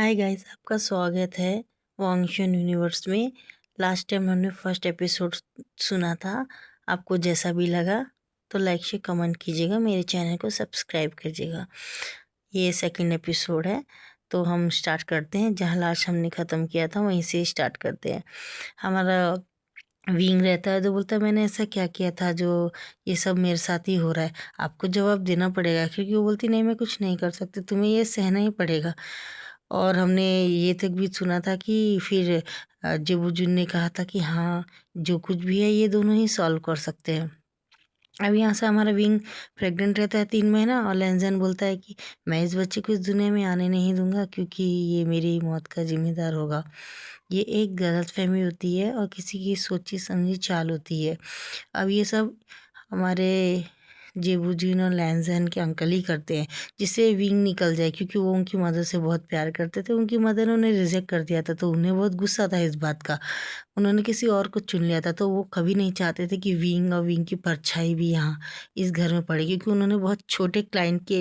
Hi guys, आपका स्वागत है वांगशन यूनिवर्स में। लास्ट टाइम हमने फर्स्ट एपिसोड सुना था। आपको जैसा भी लगा तो लाइक से कमेंट कीजिएगा, मेरे चैनल को सब्सक्राइब कीजिएगा। ये सेकंड एपिसोड है, तो हम स्टार्ट करते हैं। जहाँ लास्ट हमने ख़त्म किया था वहीं से स्टार्ट करते हैं। हमारा विंग रहता है तो बोलता है मैंने ऐसा क्या किया था जो ये सब मेरे साथ ही हो रहा है। आपको जवाब देना पड़ेगा, क्योंकि वो बोलती नहीं मैं कुछ नहीं कर सकती, तुम्हें ये सहना ही पड़ेगा। और हमने ये तक भी सुना था कि फिर जेबुजुन ने कहा था कि हाँ, जो कुछ भी है ये दोनों ही सॉल्व कर सकते हैं। अब यहाँ से हमारा विंग प्रेग्नेंट रहता है 3 महीना, और लेंजन बोलता है कि मैं इस बच्चे को इस दुनिया में आने नहीं दूंगा, क्योंकि ये मेरी मौत का जिम्मेदार होगा। ये एक गलतफहमी होती है और किसी की सोची समझी चाल होती है। अब ये सब हमारे जेबूजीन और लैंजन के अंकल ही करते हैं, जिससे विंग निकल जाए, क्योंकि वो उनकी मदर से बहुत प्यार करते थे। उनकी मदर ने उन्हें रिजेक्ट कर दिया था, तो उन्हें बहुत गुस्सा था इस बात का। उन्होंने किसी और को चुन लिया था, तो वो कभी नहीं चाहते थे कि विंग और विंग की परछाई भी यहाँ इस घर में पड़े, क्योंकि उन्होंने बहुत छोटे क्लाइंट के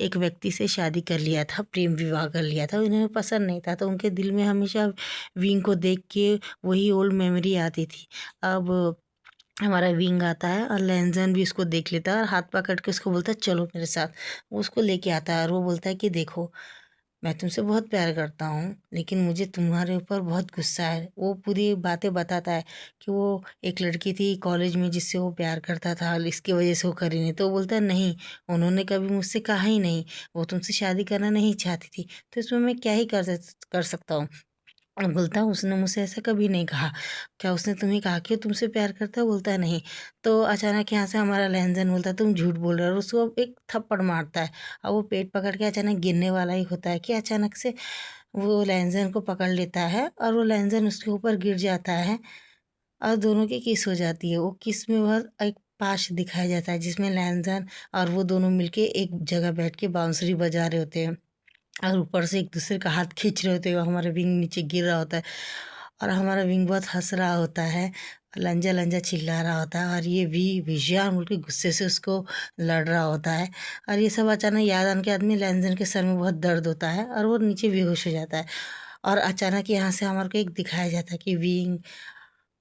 एक व्यक्ति से शादी कर लिया था, प्रेम विवाह कर लिया था। उन्हें पसंद नहीं था, तो उनके दिल में हमेशा विंग को देख के वही ओल्ड मेमोरी आती थी। अब हमारा विंग आता है और लेंजन भी उसको देख लेता है और हाथ पकड़ के उसको बोलता है चलो मेरे साथ। वो उसको लेके आता है और वो बोलता है कि देखो, मैं तुमसे बहुत प्यार करता हूँ, लेकिन मुझे तुम्हारे ऊपर बहुत गुस्सा है। वो पूरी बातें बताता है कि वो एक लड़की थी कॉलेज में जिससे वो प्यार करता था, और इसकी वजह से वो करी नहीं। तो वो बोलता है नहीं, उन्होंने कभी मुझसे कहा ही नहीं, वो तुमसे शादी करना नहीं चाहती थी, तो इसमें मैं क्या ही कर सकता हूँ। और बोलता है उसने मुझसे ऐसा कभी नहीं कहा। क्या उसने तुम्हें कहा कि वो तुमसे प्यार करता है? बोलता है नहीं। तो अचानक यहाँ से हमारा लहंजन बोलता है तुम झूठ बोल रहे हो, और उसको एक थप्पड़ मारता है। और वो पेट पकड़ के अचानक गिरने वाला ही होता है कि अचानक से वो लहंजन को पकड़ लेता है और वो लहंजन उसके ऊपर गिर जाता है, और दोनों की किस हो जाती है। वो किस में वह एक पाश दिखाया जाता है, जिसमें लहंजन और वो दोनों मिलके एक जगह बैठ के बांसुरी बजा रहे होते हैं, और ऊपर से एक दूसरे का हाथ खींच रहे होते हुए हमारा विंग नीचे गिर रहा होता है, और हमारा विंग बहुत हंस रहा होता है, लंजा लंजा चिल्ला रहा होता है, और ये भी विजयान बोल के गुस्से से उसको लड़ रहा होता है। और ये सब अचानक याद आने के आदमी लैंजन के सर में बहुत दर्द होता है और वो नीचे बेहोश हो जाता है। और अचानक यहाँ से हमारे को एक दिखाया जाता है कि विंग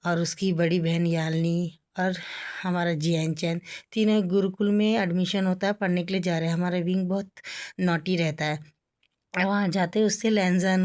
और उसकी बड़ी बहन याल्नी और हमारा जियान चैन तीनों एक गुरुकुल में एडमिशन होता है, पढ़ने के लिए जा रहे हैं। हमारा विंग बहुत नॉटी रहता है। वहाँ जाते उससे लैंजन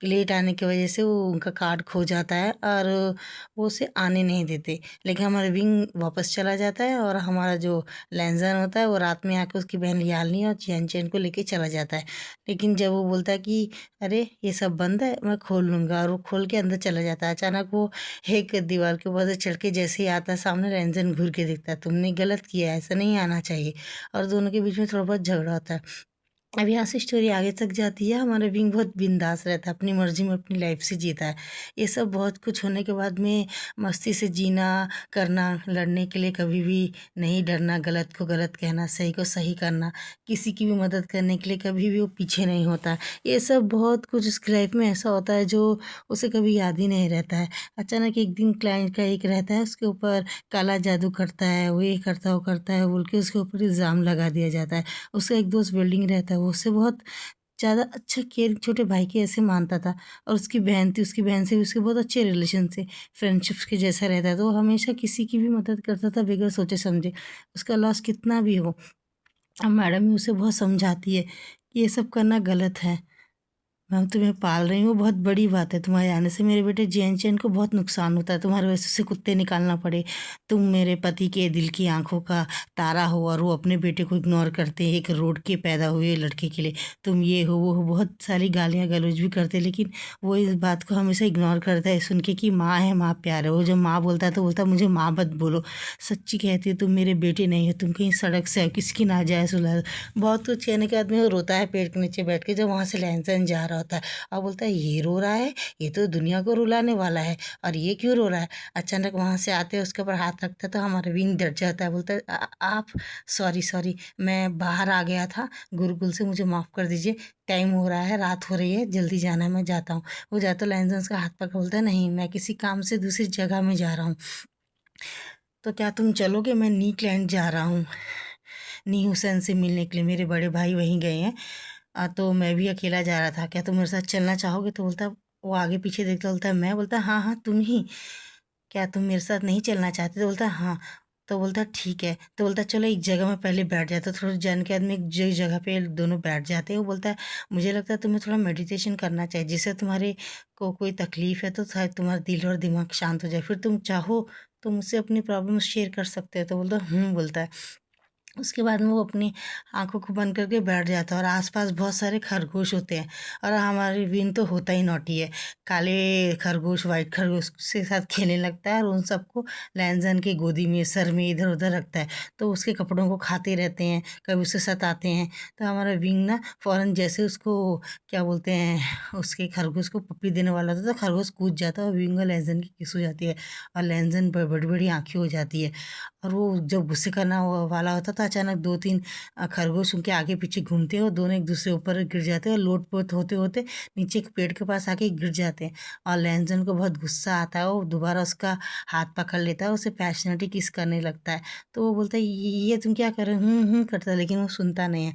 लेट आने की वजह से वो उनका कार्ड खो जाता है, और वो उसे आने नहीं देते। लेकिन हमारा विंग वापस चला जाता है, और हमारा जो लैंजन होता है वो रात में आकर उसकी बहन याल्नी और चैन चैन को लेके चला जाता है। लेकिन जब वो बोलता है कि अरे ये सब बंद है, मैं खोल लूँगा, और वो खोल के अंदर चला जाता है। अचानक वो एक दीवार के ऊपर से चढ़ के जैसे ही आता है सामने, लैंजन घूर के दिखता है, तुमने गलत किया है, ऐसा नहीं आना चाहिए। और दोनों के बीच में थोड़ा बहुत झगड़ा होता है। अब यहाँ से स्टोरी आगे तक जाती है। हमारा विंग बहुत बिंदास रहता है, अपनी मर्जी में अपनी लाइफ से जीता है। ये सब बहुत कुछ होने के बाद में मस्ती से जीना करना, लड़ने के लिए कभी भी नहीं डरना, गलत को गलत कहना, सही को सही करना, किसी की भी मदद करने के लिए कभी भी वो पीछे नहीं होता। ये सब बहुत कुछ उसकी लाइफ में ऐसा होता है जो उसे कभी याद ही नहीं रहता है। अचानक एक दिन क्लाइंट का एक रहता है, उसके ऊपर काला जादू करता है, वो ये करता है वो करता है बोल के उसके ऊपर इल्ज़ाम लगा दिया जाता है। उसका एक दोस्त वेल्डिंग रहता है, वो उससे बहुत ज़्यादा अच्छा केयर छोटे भाई के ऐसे मानता था। और उसकी बहन थी, उसकी बहन से भी उसके बहुत अच्छे रिलेशन थे, फ्रेंडशिप्स के जैसा रहता था। तो वो हमेशा किसी की भी मदद करता था बगैर सोचे समझे, उसका लॉस कितना भी हो। अब मैडम भी उसे बहुत समझाती है कि ये सब करना गलत है, मैं तुम्हें पाल रही हूँ, बहुत बड़ी बात है, तुम्हारे आने से मेरे बेटे जैन चैन को बहुत नुकसान होता है, तुम्हारे वजह से कुत्ते निकालना पड़े, तुम मेरे पति के दिल की आंखों का तारा हो, और वो अपने बेटे को इग्नोर करते हैं एक रोड के पैदा हुए लड़के के लिए, तुम ये हो वो हो, बहुत सारी गालियाँ गलौज भी करते हैं। लेकिन वो इस बात को हमेशा इग्नोर करता है, सुन के कि माँ है, माँ प्यार है। वो जब माँ बोलता है तो बोलता है मुझे माँ मत बोलो, सच्ची कहती है तुम मेरे बेटे नहीं हो, तुम कहीं सड़क से हो, किसकी नाजायज़ औलाद। बहुत कुछ कहने के आदमी वो रोता है पेड़ के नीचे बैठ के, जब वहाँ से लहन जा रहा होता है। और बोलता है ये रो रहा है, ये तो दुनिया को रुलाने वाला है, और ये क्यों रो रहा है। अचानक वहाँ से आते हैं, उसके ऊपर हाथ रखता है, तो हमारा विंग डर जाता है, बोलता है आप सॉरी सॉरी, मैं बाहर आ गया था गुरुकुल से, मुझे माफ़ कर दीजिए, टाइम हो रहा है, रात हो रही है, जल्दी जाना है, मैं जाता हूँ। वो जाता है, लैंजन का हाथ पकड़ बोलता है नहीं, मैं किसी काम से दूसरी जगह में जा रहा हूँ, तो क्या तुम चलोगे? मैं नीक लैंड जा रहा हूँ, नी हुसैन से मिलने के लिए, मेरे बड़े भाई वहीं गए हैं, तो मैं भी अकेला जा रहा था, क्या तुम मेरे साथ चलना चाहोगे? तो बोलता, वो आगे पीछे देखता, बोलता है मैं, बोलता हाँ हाँ तुम ही, क्या तुम मेरे साथ नहीं चलना चाहते? तो बोलता हाँ। तो बोलता ठीक है। तो बोलता चलो एक जगह में पहले बैठ जाता, थोड़ा जान के आदमी एक जगह पे दोनों बैठ जाते हैं। वो बोलता है मुझे लगता है तुम्हें थोड़ा मेडिटेशन करना चाहिए, जिससे तुम्हारे को कोई तकलीफ है तो शायद तुम्हारा दिल और दिमाग शांत हो जाए, फिर तुम चाहो तो मुझसे अपनी प्रॉब्लम शेयर कर सकते हो। तो बोलता बोलता है। उसके बाद में वो अपनी आँखों को बंद करके बैठ जाता है और आसपास बहुत सारे खरगोश होते हैं। और हमारी विन तो होता ही नॉटी है, काले खरगोश वाइट खरगोश के साथ खेलने लगता है और उन सबको लैंजन की गोदी में सर में इधर उधर रखता है, तो उसके कपड़ों को खाते रहते हैं, कभी उसे सताते हैं। तो हमारा विंग ना फ़ौरन जैसे उसको क्या बोलते हैं, उसके खरगोश को पप्पी देने वाला होता है, तो खरगोश कूद जाता है और विंग और लैंजन की किस हो जाती है और लैंजन बड़ी बड़ी आँखें हो जाती है। और वो जब गुस्से करना वाला होता था, अचानक 2-3 खरगोश उनके आगे पीछे घूमते हैं और दोनों एक दूसरे ऊपर गिर जाते हैं और लोट-पोट होते-होते नीचे एक पेड़ के पास आके गिर जाते हैं। और लैंजन को बहुत गुस्सा आता है, वो दोबारा उसका हाथ पकड़ लेता है, उसे पैशनेटली किस करने लगता है। तो वो बोलता है ये तुम क्या कर रहे हो? करता है, लेकिन वो सुनता नहीं है।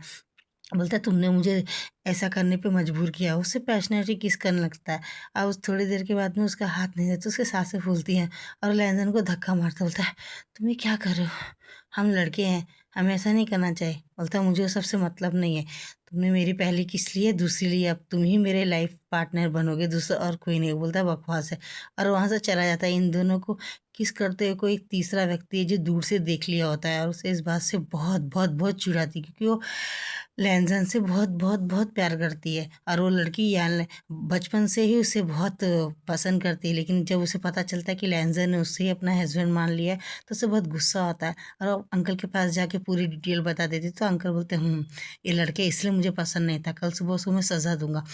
बोलता है तुमने मुझे ऐसा करने पे मजबूर किया। उससे पैशनेटली किस करने लगता है। अब उस थोड़ी देर के बाद में उसका हाथ नहीं देता, उसकी सांसें फूलती हैं और लैंजन को धक्का मारता, बोलता है तुम ये क्या कर रहे हो? हम लड़के हैं, हमें ऐसा नहीं करना चाहिए। बोलता है मुझे वो सबसे मतलब नहीं है, तुमने मेरी पहली किस ली है, दूसरी ली है, अब तुम ही मेरे लाइफ पार्टनर बनोगे, दूसरा और कोई नहीं। बोलता है बकवास है, और वहाँ से चला जाता है। इन दोनों को किस करते हुए कोई तीसरा व्यक्ति है जो दूर से देख लिया होता है और उसे इस बात से बहुत बहुत बहुत चिढ़ाती है, क्योंकि वो लैंजन से बहुत बहुत बहुत प्यार करती है और वो लड़की यान बचपन से ही उसे बहुत पसंद करती है। लेकिन जब उसे पता चलता है कि लैंजन ने उससे ही अपना हस्बैंड मान लिया है, तो उसे बहुत गुस्सा आता है और वो अंकल के पास जाके पूरी डिटेल बता देती है। तो अंकल बोलते हैं ये लड़के इसलिए मुझे पसंद नहीं था, कल सुबह उसको मैं सज़ा दूंगा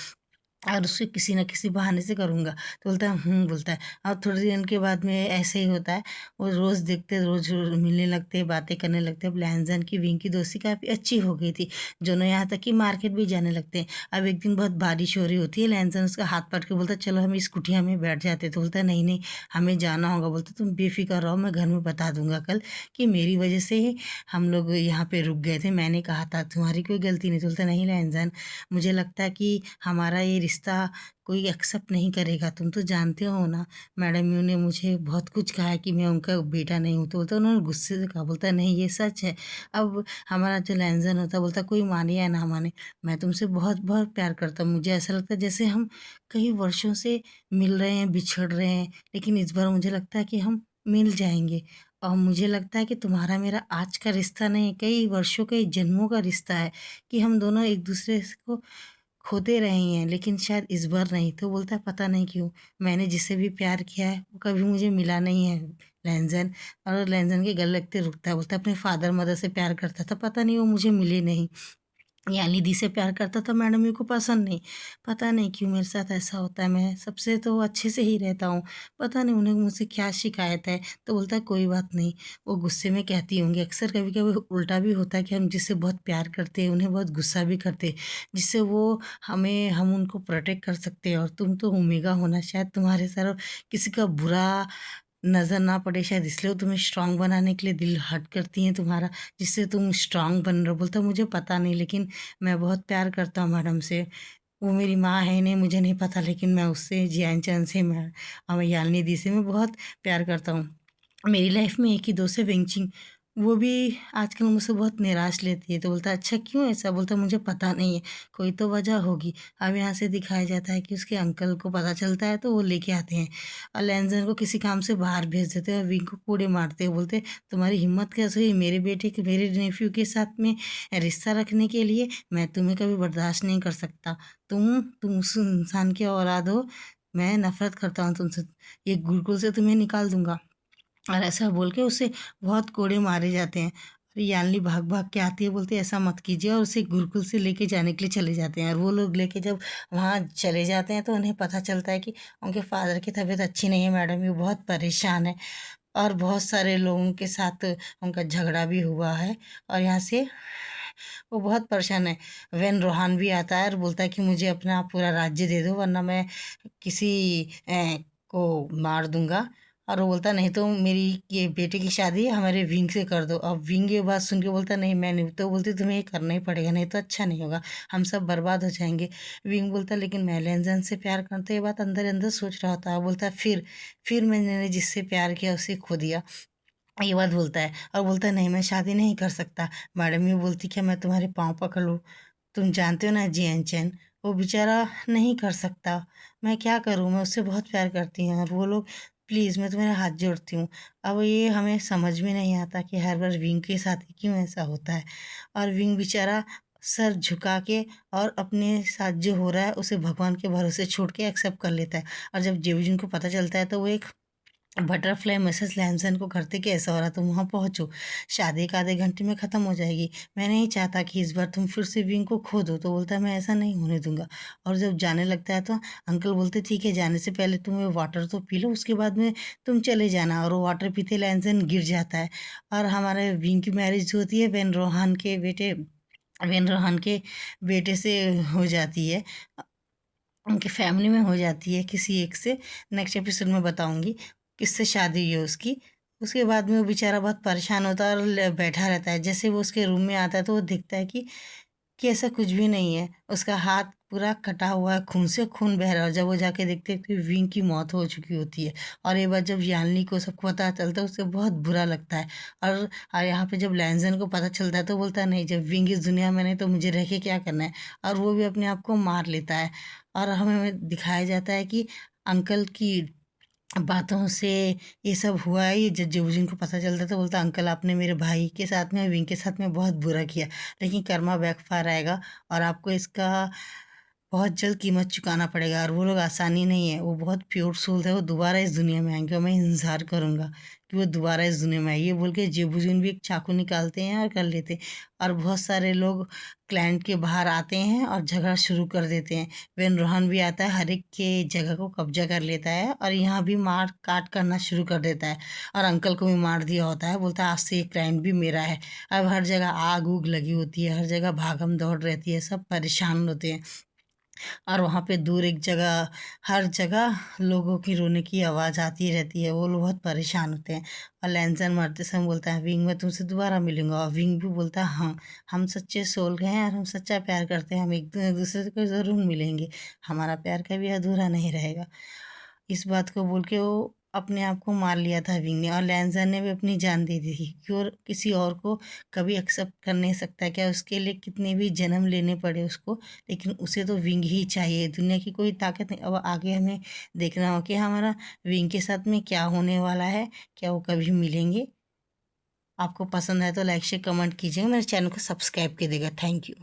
और उससे किसी न किसी बहाने से करूँगा। तो बोलता है बोलता है। और थोड़े दिन के बाद में ऐसे ही होता है, वो रोज़ देखते, रोज़ रोज़ मिलने लगते हैं, बातें करने लगते हैं। अब लैंजन की विंग की दोस्ती काफ़ी अच्छी हो गई थी, दोनों यहाँ तक कि मार्केट भी जाने लगते हैं। अब एक दिन बहुत बारिश हो रही होती है, लैंजन उसका हाथ पकड़ के बोलता है चलो हम इस कुटिया में बैठ जाते हैं। तो बोलता है नहीं नहीं, हमें जाना होगा। बोलता तुम बेफिक्र रहो, मैं घर में बता दूंगा कल कि मेरी वजह से ही हम लोग यहाँ पे रुक गए थे, मैंने कहा था, तुम्हारी कोई गलती नहीं। तो बोलता नहीं लैंजन, मुझे लगता है कि हमारा ये रिश्ता कोई एक्सेप्ट नहीं करेगा, तुम तो जानते हो ना, मैडम यू ने मुझे बहुत कुछ कहा है कि मैं उनका बेटा नहीं हूँ। तो बोलता उन्होंने गुस्से से कहा, बोलता नहीं ये सच है। अब हमारा जो लैंजन होता बोलता कोई माने या ना माने, मैं तुमसे बहुत बहुत प्यार करता हूँ। मुझे ऐसा लगता है जैसे हम कई वर्षों से मिल रहे हैं, बिछड़ रहे हैं, लेकिन इस बार मुझे लगता है कि हम मिल जाएंगे। और मुझे लगता है कि तुम्हारा मेरा आज का रिश्ता नहीं, कई वर्षों कई जन्मों का रिश्ता है, कि हम दोनों एक दूसरे को खोते रहे हैं, लेकिन शायद इस बार नहीं। तो बोलता है पता नहीं क्यों, मैंने जिसे भी प्यार किया है वो कभी मुझे मिला नहीं है लैंजन। और लैंजन के गले लगते रुकता है, बोलता है अपने फादर मदर से प्यार करता था, पता नहीं वो मुझे मिले नहीं, या निधि से प्यार करता था, मैडम मेरे को पसंद नहीं। पता नहीं क्यों मेरे साथ ऐसा होता है, मैं सबसे तो अच्छे से ही रहता हूँ, पता नहीं उन्हें मुझसे क्या शिकायत है। तो बोलता है कोई बात नहीं, वो गुस्से में कहती होंगी। अक्सर कभी कभी उल्टा भी होता है कि हम जिससे बहुत प्यार करते हैं उन्हें बहुत गुस्सा भी करते हैं, जिससे वो हम उनको प्रोटेक्ट कर सकते हैं। और तुम तो ओमेगा होना, शायद तुम्हारे तरफ किसी का बुरा नज़र ना पड़े, शायद इसलिए वो तुम्हें स्ट्रांग बनाने के लिए दिल हर्ट करती हैं तुम्हारा, जिससे तुम स्ट्रांग बन रहे हो। बोलता मुझे पता नहीं, लेकिन मैं बहुत प्यार करता हूँ मैडम से, वो मेरी माँ है नहीं मुझे नहीं पता, लेकिन मैं उससे जियान चंद से, मैं और यालिनी दी से मैं बहुत प्यार करता हूँ। मेरी लाइफ में एक ही दोस्त है वेंचिंग, वो भी आजकल मुझसे बहुत निराश लेती है। तो बोलता है अच्छा क्यों ऐसा? बोलता मुझे पता नहीं है, कोई तो वजह होगी। अब यहाँ से दिखाया जाता है कि उसके अंकल को पता चलता है तो वो लेके आते हैं और लैंजन को किसी काम से बाहर भेज देते हैं और विंग को कूड़े मारते हैं। बोलते तुम्हारी हिम्मत कैसे हुई मेरे बेटे के, मेरे नेफ्यू के साथ में रिश्ता रखने के लिए? मैं तुम्हें कभी बर्दाश्त नहीं कर सकता, तुम उस इंसान की औलाद हो, मैं नफरत करता हूँ तुमसे, ये गुरुकुल से तुम्हें निकाल दूंगा। और ऐसा बोल के उसे बहुत कोड़े मारे जाते हैं। और यान्नी भाग भाग के आती है, बोलती है ऐसा मत कीजिए, और उसे गुरुकुल से लेके जाने के लिए चले जाते हैं। और वो लोग लेके जब वहाँ चले जाते हैं तो उन्हें पता चलता है कि उनके फादर की तबीयत अच्छी नहीं है, मैडम ये बहुत परेशान है और बहुत सारे लोगों के साथ उनका झगड़ा भी हुआ है। और यहाँ से वो बहुत परेशान है। वेन रोहान भी आता है और बोलता है कि मुझे अपना पूरा राज्य दे दो, वरना मैं किसी को मार दूंगा। और वो बोलता नहीं तो मेरी ये बेटे की शादी हमारे विंग से कर दो। अब विंग ये बात सुन के बोलता नहीं मैं नहीं, तो बोलती तुम्हें ये करना ही पड़ेगा, नहीं तो अच्छा नहीं होगा, हम सब बर्बाद हो जाएंगे। विंग बोलता लेकिन मैं लेंजन से प्यार करता, ये बात अंदर अंदर सोच रहा होता है। बोलता फिर मैंने जिससे प्यार किया उसे खो दिया, ये बात बोलता है। और बोलता है नहीं मैं शादी नहीं कर सकता। मैडम ये बोलती क्या मैं तुम्हारे पाँव पकड़ लूँ, तुम जानते हो ना जियन चैन, वो बेचारा नहीं कर सकता, मैं क्या करूँ, मैं उससे बहुत प्यार करती हूँ। और वो लोग प्लीज़ मैं तुम्हारे हाथ जोड़ती हूँ। अब ये हमें समझ में नहीं आता कि हर बार विंग के साथ ही क्यों ऐसा होता है। और विंग बेचारा सर झुका के और अपने साथ जो हो रहा है उसे भगवान के भरोसे छोड़ के एक्सेप्ट कर लेता है। और जब जेबुजिन को पता चलता है तो वो एक बटरफ्लाई मैसेज लैमसन को करते कि ऐसा हो रहा तुम वहाँ पहुँचो, शादी एक आधे घंटे में ख़त्म हो जाएगी, मैं नहीं चाहता कि इस बार तुम फिर से विंग को खो दो। तो बोलता है मैं ऐसा नहीं होने दूंगा। और जब जाने लगता है तो अंकल बोलते ठीक है जाने से पहले तुम वाटर तो पी लो, उसके बाद में तुम चले जाना। और वो वाटर पीते लैमसन गिर जाता है। और हमारे विंग की मैरिज जो होती है वेन रोहान के बेटे से हो जाती है, उनकी फैमिली में हो जाती है किसी एक से। नेक्स्ट एपिसोड में बताऊंगी किससे शादी हुई है उसकी। उसके बाद में वो बेचारा बहुत परेशान होता है और बैठा रहता है। जैसे वो उसके रूम में आता है तो वो दिखता है कि ऐसा कुछ भी नहीं है, उसका हाथ पूरा कटा हुआ है, खून से खून बह रहा है। और जब वो जाके देखते हैं तो विंग की मौत हो चुकी होती है। और एक बार जब यानली को सबको पता चलता है उसे बहुत बुरा लगता है। और यहाँ पे जब लैंजन को पता चलता है तो बोलता है नहीं जब विंग इस दुनिया में नहीं तो मुझे रह के क्या करना है। और वो भी अपने आप को मार लेता है। और हमें दिखाया जाता है कि अंकल की बातों से ये सब हुआ है। ये जब जिनको पता चलता तो बोलता अंकल आपने मेरे भाई के साथ में विंग के साथ में बहुत बुरा किया, लेकिन कर्मा बैकफायर आएगा और आपको इसका बहुत जल्द कीमत चुकाना पड़ेगा। और वो लोग आसानी नहीं है, वो बहुत प्योर सोल है, वो दोबारा इस दुनिया में आएंगे और मैं इंतज़ार करूँगा कि वो दोबारा इस दुनिया में आए। ये बोल के जेबुजुन भी एक चाकू निकालते हैं और कर लेते हैं। और बहुत सारे लोग क्लाइंट के बाहर आते हैं और झगड़ा शुरू कर देते हैं। वेन रोहन भी आता है, हर एक के जगह को कब्जा कर लेता है और यहाँ भी मार काट करना शुरू कर देता है। और अंकल को भी मार दिया होता है, बोलता है आज से ये क्लाइंट भी मेरा है। अब हर जगह आग उग लगी होती है, हर जगह भागम दौड़ रहती है, सब परेशान होते हैं। और वहाँ पे दूर एक जगह, हर जगह लोगों की रोने की आवाज़ आती रहती है, वो लोग बहुत परेशान होते हैं। और लैंसन मरते समय बोलता है विंग मैं तुमसे दोबारा मिलूंगा। और विंग भी बोलता है हाँ हम सच्चे सोल के हैं और हम सच्चा प्यार करते हैं, हम एक दूसरे को ज़रूर मिलेंगे, हमारा प्यार कभी अधूरा नहीं रहेगा। इस बात को बोल के वो अपने आप को मार लिया था विंग ने। और लैंसर ने भी अपनी जान दे दी थी कि और किसी और को कभी एक्सेप्ट कर नहीं सकता, क्या उसके लिए कितने भी जन्म लेने पड़े उसको, लेकिन उसे तो विंग ही चाहिए, दुनिया की कोई ताकत नहीं। अब आगे हमें देखना हो कि हमारा विंग के साथ में क्या होने वाला है, क्या वो कभी मिलेंगे। आपको पसंद है तो लाइक शेयर कमेंट कीजिएगा, मेरे चैनल को सब्सक्राइब कीजिएगा। Thank you.